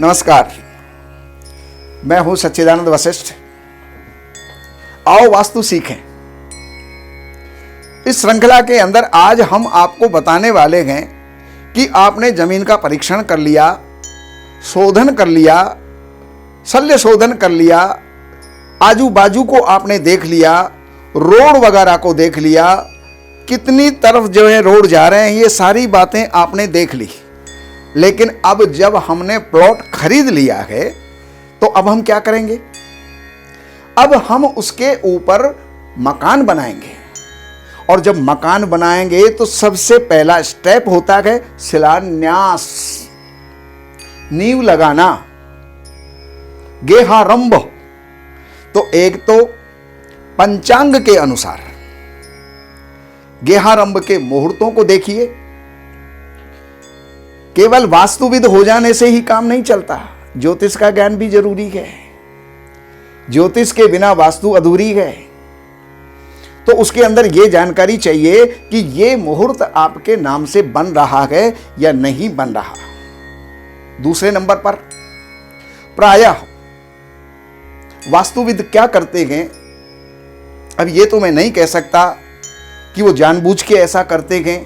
नमस्कार, मैं हूं सच्चिदानंद वशिष्ठ। आओ वास्तु सीखें। इस श्रृंखला के अंदर आज हम आपको बताने वाले हैं कि आपने जमीन का परीक्षण कर लिया, शोधन कर लिया, शल्य शोधन कर लिया, आजू बाजू को आपने देख लिया, रोड वगैरह को देख लिया, कितनी तरफ जो है रोड जा रहे हैं, ये सारी बातें आपने देख ली। लेकिन अब जब हमने प्लॉट खरीद लिया है तो अब हम क्या करेंगे? अब हम उसके ऊपर मकान बनाएंगे। और जब मकान बनाएंगे तो सबसे पहला स्टेप होता है शिलान्यास, नींव लगाना, गेहारंभ। तो एक तो पंचांग के अनुसार गेहारंभ के मुहूर्तों को देखिए। केवल वास्तुविद हो जाने से ही काम नहीं चलता, ज्योतिष का ज्ञान भी जरूरी है। ज्योतिष के बिना वास्तु अधूरी है। तो उसके अंदर यह जानकारी चाहिए कि यह मुहूर्त आपके नाम से बन रहा है या नहीं बन रहा। दूसरे नंबर पर प्रायः वास्तुविद क्या करते हैं, अब यह तो मैं नहीं कह सकता कि वो जानबूझ के ऐसा करते हैं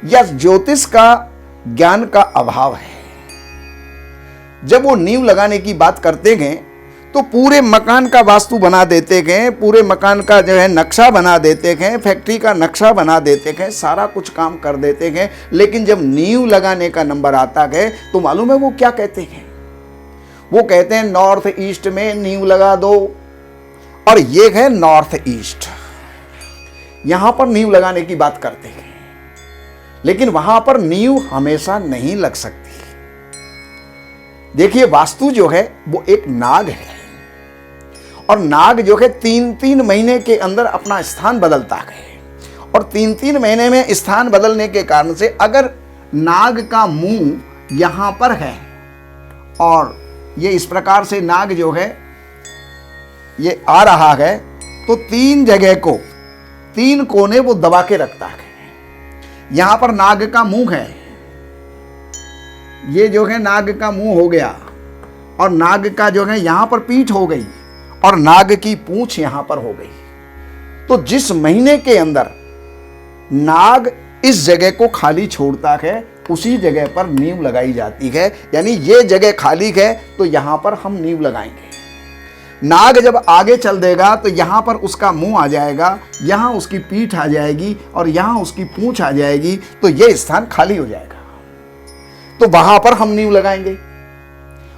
या ज्योतिष का ज्ञान का अभाव है। जब वो नींव लगाने की बात करते हैं तो पूरे मकान का वास्तु बना देते हैं, पूरे मकान का जो है नक्शा बना देते हैं, फैक्ट्री का नक्शा बना देते हैं, सारा कुछ काम कर देते हैं। लेकिन जब नींव लगाने का नंबर आता है तो मालूम है वो क्या कहते हैं? वो कहते हैं नॉर्थ ईस्ट में नींव लगा दो, और ये है नॉर्थ ईस्ट, यहां पर नींव लगाने की बात करते हैं। लेकिन वहां पर नींव हमेशा नहीं लग सकती। देखिए, वास्तु जो है वो एक नाग है, और नाग जो है 3-3 महीने के अंदर अपना स्थान बदलता है। और 3-3 महीने में स्थान बदलने के कारण से अगर नाग का मुंह यहां पर है और ये इस प्रकार से नाग जो है ये आ रहा है, तो 3 जगह को 3 कोने वो दबा के रखता है। यहां पर नाग का मुंह है, ये जो है नाग का मुंह हो गया, और नाग का जो है यहां पर पीठ हो गई, और नाग की पूंछ यहां पर हो गई। तो जिस महीने के अंदर नाग इस जगह को खाली छोड़ता है उसी जगह पर नींव लगाई जाती है। यानी ये जगह खाली है तो यहां पर हम नींव लगाएंगे। नाग जब आगे चल देगा तो यहां पर उसका मुंह आ जाएगा, यहां उसकी पीठ आ जाएगी, और यहां उसकी पूंछ आ जाएगी, तो यह स्थान खाली हो जाएगा। तो वहां पर हम नींव लगाएंगे।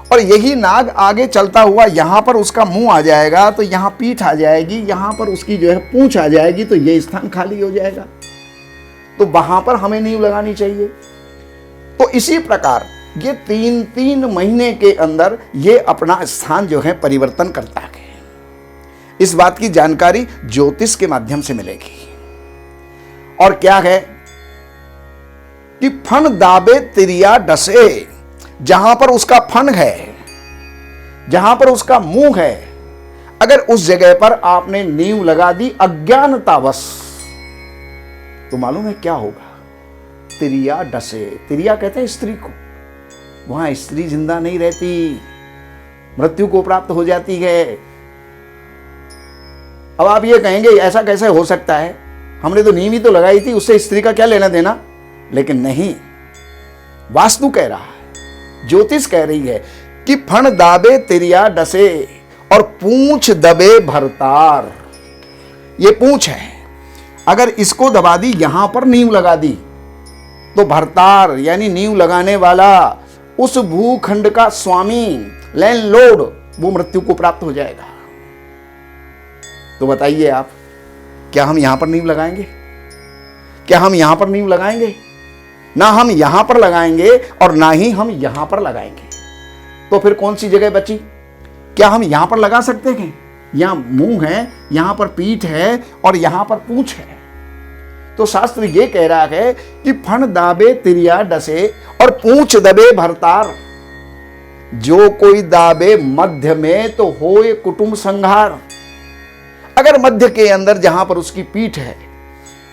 और यही नाग आगे चलता हुआ यहां पर उसका मुंह आ जाएगा, तो यहां पीठ आ जाएगी, यहां पर उसकी जो है पूंछ आ जाएगी, तो यह स्थान खाली हो जाएगा। तो वहां पर हमें नींव लगानी चाहिए। तो इसी प्रकार ये 3-3 महीने के अंदर ये अपना स्थान जो है परिवर्तन करता है। इस बात की जानकारी ज्योतिष के माध्यम से मिलेगी। और क्या है कि फण दाबे तिरिया डसे, जहां पर उसका फण है, जहां पर उसका मुंह है, अगर उस जगह पर आपने नींव लगा दी अज्ञानतावश, तो मालूम है क्या होगा? तिरिया डसे। तिरिया कहते हैं स्त्री को। वहां स्त्री जिंदा नहीं रहती, मृत्यु को प्राप्त हो जाती है। अब आप ये कहेंगे ऐसा कैसे हो सकता है, हमने तो नींव ही तो लगाई थी, उससे स्त्री का क्या लेना देना? लेकिन नहीं, वास्तु कह रहा है, ज्योतिष कह रही है कि फण दाबे तिरिया डसे और पूंछ दबे भरतार। ये पूंछ है, अगर इसको दबा दी, यहां पर नींव लगा दी, तो भरतार यानी नींव लगाने वाला, उस भूखंड का स्वामी, लैंडलॉर्ड, वो मृत्यु को प्राप्त हो जाएगा। तो बताइए आप, क्या हम यहां पर नींव लगाएंगे? क्या हम यहां पर नींव लगाएंगे? ना हम यहां पर लगाएंगे और ना ही हम यहां पर लगाएंगे। तो फिर कौन सी जगह बची? क्या हम यहां पर लगा सकते हैं? यहां मुंह है, यहां पर पीठ है, और यहां पर पूंछ है। तो शास्त्र ये कह रहा है कि फण दाबे तिरिया डसे और पूंछ दबे भरतार। जो कोई दाबे मध्य में तो होए कुटुंब संहार। अगर मध्य के अंदर जहां पर उसकी पीठ है,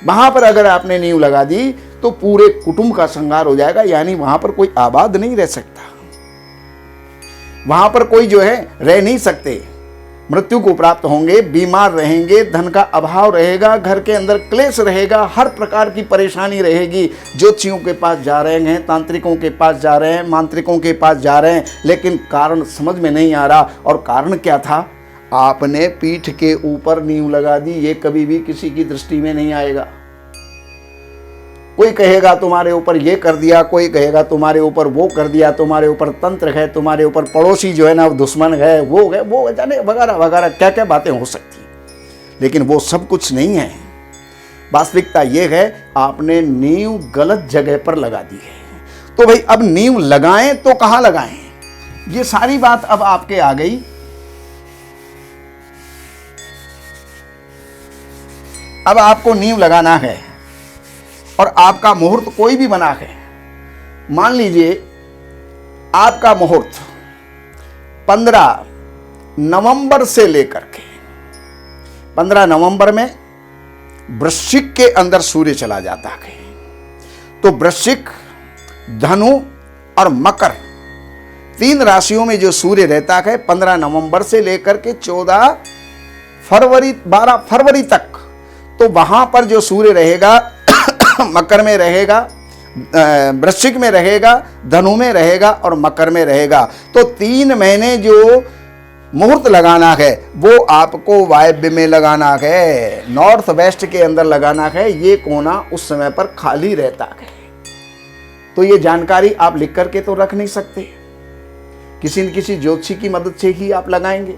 वहां पर अगर आपने नींव लगा दी तो पूरे कुटुंब का संहार हो जाएगा, यानी वहां पर कोई आबाद नहीं रह सकता। वहां पर कोई जो है रह नहीं सकते, मृत्यु को प्राप्त होंगे, बीमार रहेंगे, धन का अभाव रहेगा, घर के अंदर क्लेश रहेगा, हर प्रकार की परेशानी रहेगी। ज्योतिषियों के पास जा रहे हैं, तांत्रिकों के पास जा रहे हैं, मांत्रिकों के पास जा रहे हैं, लेकिन कारण समझ में नहीं आ रहा। और कारण क्या था? आपने पीठ के ऊपर नींव लगा दी। ये कभी भी किसी की दृष्टि में नहीं आएगा। कोई कहेगा तुम्हारे ऊपर ये कर दिया, कोई कहेगा तुम्हारे ऊपर वो कर दिया, तुम्हारे ऊपर तंत्र है, तुम्हारे ऊपर पड़ोसी जो है ना दुश्मन है, वो जाने वगैरह वगैरह क्या क्या बातें हो सकती हैं। लेकिन वो सब कुछ नहीं है। वास्तविकता ये है आपने नींव गलत जगह पर लगा दी है। तो भाई अब नींव लगाएं तो कहां लगाएं? ये सारी बात अब आपके आ गई। अब आपको नींव लगाना है और आपका मुहूर्त कोई भी बना है। मान लीजिए आपका मुहूर्त 15 नवंबर से लेकर के 15 नवंबर में वृश्चिक के अंदर सूर्य चला जाता है। तो वृश्चिक, धनु और मकर 3 राशियों में जो सूर्य रहता है 15 नवंबर से लेकर के 12 फरवरी तक, तो वहां पर जो सूर्य रहेगा मकर में रहेगा, वृश्चिक में रहेगा, धनु में रहेगा और मकर में रहेगा। तो 3 महीने जो मुहूर्त लगाना है वो आपको वायव्य में लगाना है, नॉर्थ वेस्ट के अंदर लगाना है। ये कोना उस समय पर खाली रहता है। तो ये जानकारी आप लिख करके तो रख नहीं सकते, किसी न किसी ज्योतिषी की मदद से ही आप लगाएंगे।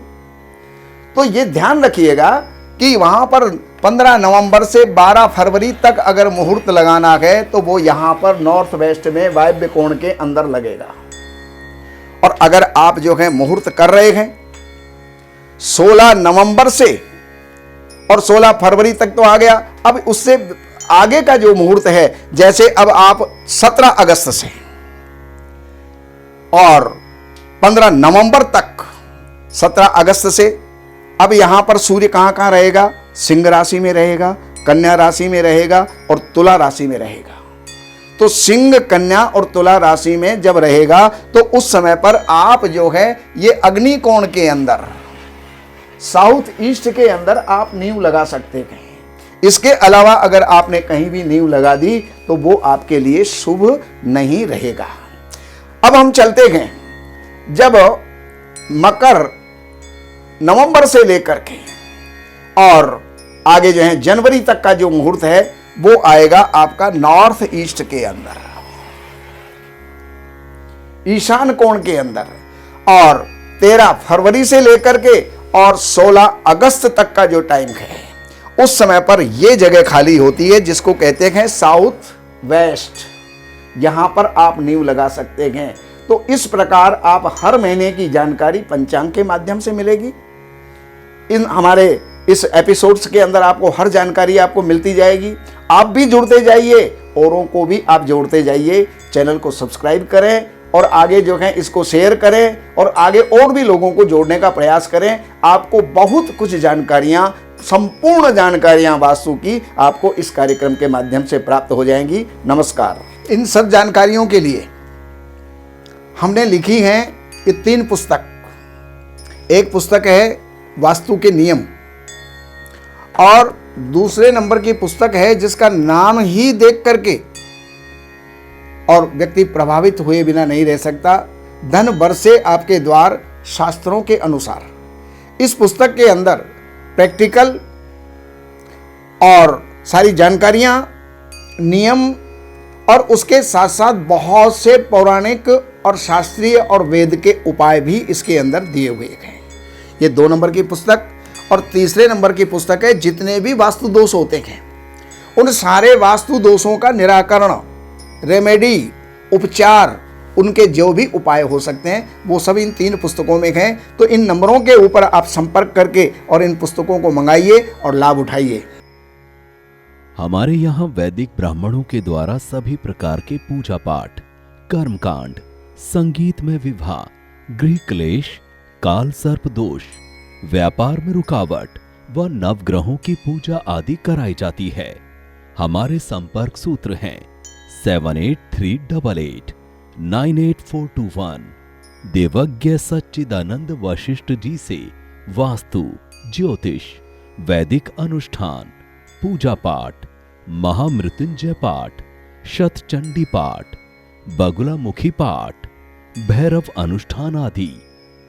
तो ये ध्यान रखिएगा कि वहां पर 15 नवंबर से 12 फरवरी तक अगर मुहूर्त लगाना है तो वो यहां पर नॉर्थ वेस्ट में वायव्य कोण के अंदर लगेगा। और अगर आप जो है मुहूर्त कर रहे हैं 16 नवंबर से और 16 फरवरी तक तो आ गया, अब उससे आगे का जो मुहूर्त है, जैसे अब आप 17 अगस्त से और 15 नवंबर तक, 17 अगस्त से अब यहां पर सूर्य कहां कहां रहेगा? सिंह राशि में रहेगा, कन्या राशि में रहेगा और तुला राशि में रहेगा। तो सिंह, कन्या और तुला राशि में जब रहेगा तो उस समय पर आप जो है ये अग्नि कोण के अंदर, साउथ ईस्ट के अंदर आप नींव लगा सकते हैं। इसके अलावा अगर आपने कहीं भी नींव लगा दी तो वो आपके लिए शुभ नहीं रहेगा। अब हम चलते हैं, जब मकर नवंबर से लेकर के और आगे जो है जनवरी तक का जो मुहूर्त है वो आएगा आपका नॉर्थ ईस्ट के अंदर, ईशान कोण के अंदर। और 13 फरवरी से लेकर के और 16 अगस्त तक का जो टाइम है उस समय पर यह जगह खाली होती है जिसको कहते हैं साउथ वेस्ट। यहां पर आप नींव लगा सकते हैं। तो इस प्रकार आप हर महीने की जानकारी पंचांग के माध्यम से मिलेगी। इन हमारे इस एपिसोड्स के अंदर आपको हर जानकारी आपको मिलती जाएगी। आप भी जुड़ते जाइए, औरों को भी आप जोड़ते जाइए। चैनल को सब्सक्राइब करें और आगे जो है इसको शेयर करें और आगे और भी लोगों को जोड़ने का प्रयास करें। आपको बहुत कुछ जानकारियां, संपूर्ण जानकारियां वास्तु की आपको इस कार्यक्रम के माध्यम से प्राप्त हो जाएंगी। नमस्कार। इन सब जानकारियों के लिए हमने लिखी हैं ये 3 पुस्तक। एक पुस्तक है वास्तु के नियम और दूसरे नंबर की पुस्तक है जिसका नाम ही देख करके और व्यक्ति प्रभावित हुए बिना नहीं रह सकता, धन बरसे आपके द्वार शास्त्रों के अनुसार। इस पुस्तक के अंदर प्रैक्टिकल और सारी जानकारियां, नियम और उसके साथ साथ बहुत से पौराणिक और शास्त्रीय और वेद के उपाय भी इसके अंदर दिए हुए हैं। ये 2 नंबर की पुस्तक। और तीसरे नंबर की पुस्तक है जितने भी वास्तु दोष होते हैं उन सारे वास्तु दोषों का निराकरण, रेमेडी, उपचार, उनके जो भी उपाय हो सकते हैं वो सब इन 3 पुस्तकों में हैं। तो इन नंबरों के ऊपर आप संपर्क करके और इन पुस्तकों को मंगाइए और लाभ उठाइए। हमारे यहाँ वैदिक ब्राह्मणों के द्वारा सभी प्रकार के पूजा पाठ, कर्मकांड, संगीत में विवाह, गृह क्लेश, काल सर्प दोष, व्यापार में रुकावट व नवग्रहों की पूजा आदि कराई जाती है। हमारे संपर्क सूत्र हैं 7838898421 देवज्ञ सच्चिदानंद वशिष्ठ जी से वास्तु, ज्योतिष, वैदिक अनुष्ठान, पूजा पाठ, महामृत्युंजय पाठ, शतचंडी पाठ, बगुलामुखी पाठ, भैरव अनुष्ठान आदि,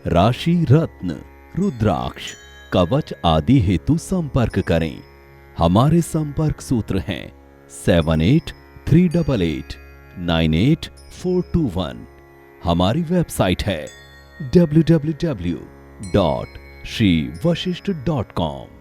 राशि रत्न, रुद्राक्ष, कवच आदि हेतु संपर्क करें। हमारे संपर्क सूत्र हैं 7838898421। हमारी वेबसाइट है www.shrivashishth.com।